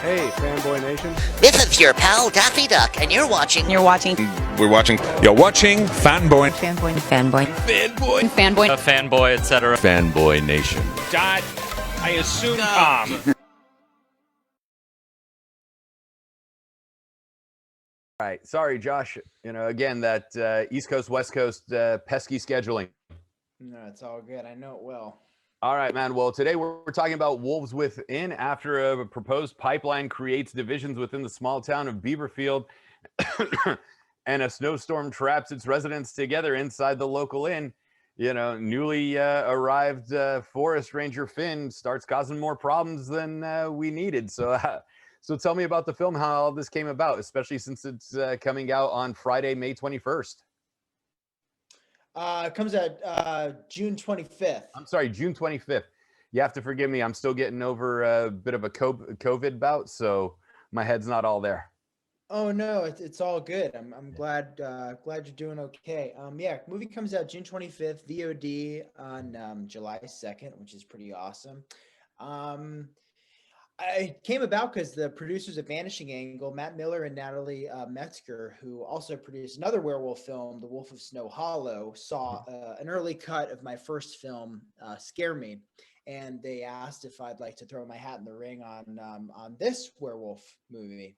Hey, Fanboy Nation. This is your pal Daffy Duck, and you're watching. You're watching. We're watching. You're watching Fanboy. Fanboy. Fanboy. Fanboy. Fanboy. A fanboy, etc. Fanboy Nation. Dot, I assume Tom. All right, sorry, Josh. Again, that East Coast, West Coast pesky scheduling. No, it's all good. I know it well. All right, man. Well, today we're talking about wolves within after a proposed pipeline creates divisions within the small town of Beaverfield and a snowstorm traps its residents together inside the local inn. Newly arrived forest ranger Finn starts causing more problems than we needed. So tell me about the film, how all this came about, especially since it's coming out on Friday, May 21st. It comes out June 25th. I'm sorry, June 25th. You have to forgive me. I'm still getting over a bit of a COVID bout, so my head's not all there. Oh no, it's all good. I'm glad you're doing okay. Movie comes out June 25th, VOD on July 2nd, which is pretty awesome. I came about because the producers of Vanishing Angle, Matt Miller and Natalie Metzger, who also produced another werewolf film, The Wolf of Snow Hollow, saw an early cut of my first film, Scare Me, and they asked if I'd like to throw my hat in the ring on this werewolf movie.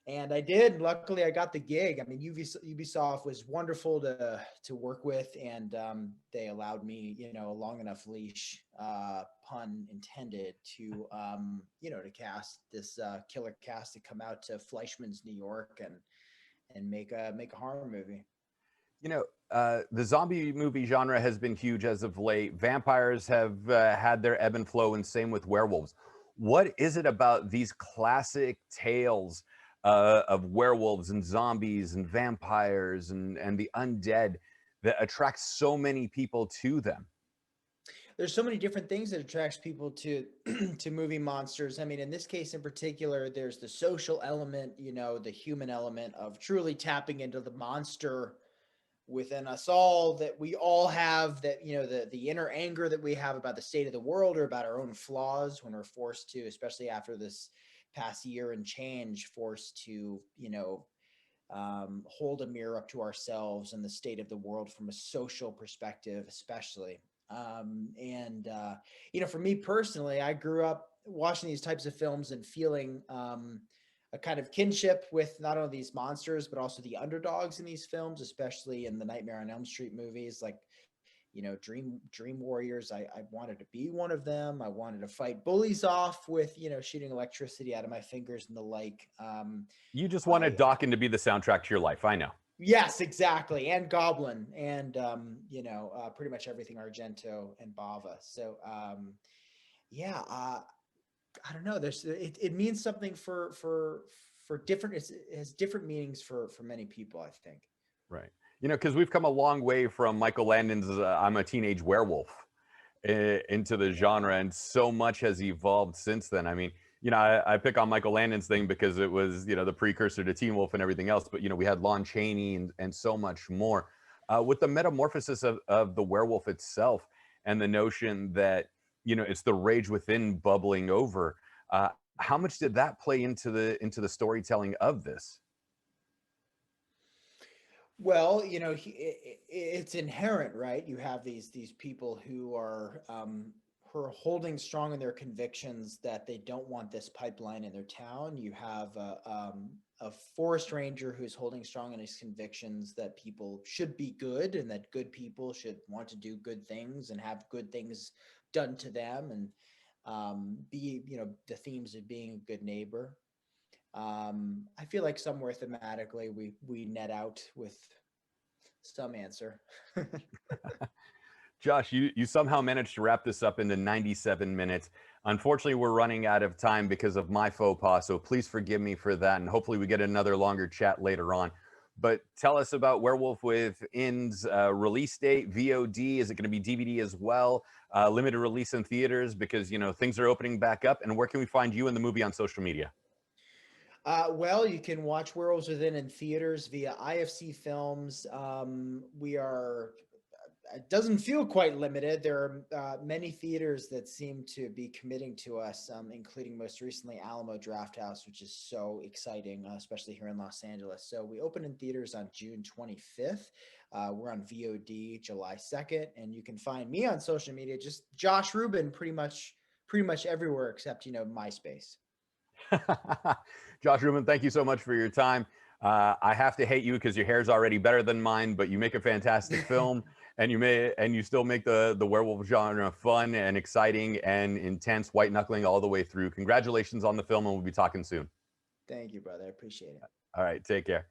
And I did. Luckily, I got the gig. I mean, Ubisoft was wonderful to work with, and they allowed me, a long enough leash, pun intended, to cast this killer cast to come out to Fleischmann's New York and make a horror movie. The zombie movie genre has been huge as of late. Vampires have had their ebb and flow, and same with werewolves. What is it about these classic tales of werewolves and zombies and vampires and the undead that attracts so many people to them? There's so many different things that attracts people to movie monsters. I mean, in this case in particular, there's the social element, the human element of truly tapping into the monster within us all, that we all have, that, the inner anger that we have about the state of the world or about our own flaws when we're forced to, especially after this past year and change, forced to, hold a mirror up to ourselves and the state of the world from a social perspective, especially. For me personally, I grew up watching these types of films and feeling a kind of kinship with not only these monsters, but also the underdogs in these films, especially in the Nightmare on Elm Street movies, like, Dream Warriors. I wanted to be one of them. I wanted to fight bullies off with, shooting electricity out of my fingers and the like. You just wanted Dawkins to be the soundtrack to your life. I know. Yes, exactly. And Goblin and, pretty much everything Argento and Bava. So, I don't know. It means something for different, it has different meanings for many people, I think. Right. Because we've come a long way from Michael Landon's I'm a Teenage Werewolf into the genre, and so much has evolved since then. I mean, I pick on Michael Landon's thing because it was, the precursor to Teen Wolf and everything else, but, we had Lon Chaney and so much more. With the metamorphosis of the werewolf itself and the notion that, it's the rage within bubbling over, how much did that play into the storytelling of this? Well, it's inherent, right? You have these people who are holding strong in their convictions that they don't want this pipeline in their town. You have a forest ranger who's holding strong in his convictions that people should be good and that good people should want to do good things and have good things done to them, and be, the themes of being a good neighbor. I feel like somewhere thematically we net out with some answer. Josh, you somehow managed to wrap this up into 97 minutes. Unfortunately, we're running out of time because of my faux pas, so please forgive me for that, and hopefully we get another longer chat later on. But tell us about Werewolf Within's release date, VOD. Is it going to be DVD as well? Limited release in theaters because, things are opening back up. And where can we find you and the movie on social media? Well, you can watch Werewolves Within in theaters via IFC Films. We are it doesn't feel quite limited. There are many theaters that seem to be committing to us, including most recently Alamo Drafthouse, which is so exciting, especially here in Los Angeles. So we open in theaters on June 25th. We're on VOD July 2nd, and you can find me on social media, just Josh Rubin, pretty much everywhere except, MySpace. Josh Rubin, thank you so much for your time. I have to hate you because your hair's already better than mine, but you make a fantastic film, and you still make the werewolf genre fun and exciting and intense, white knuckling all the way through. Congratulations on the film, and we'll be talking soon. Thank you, brother. I appreciate it. All right, take care.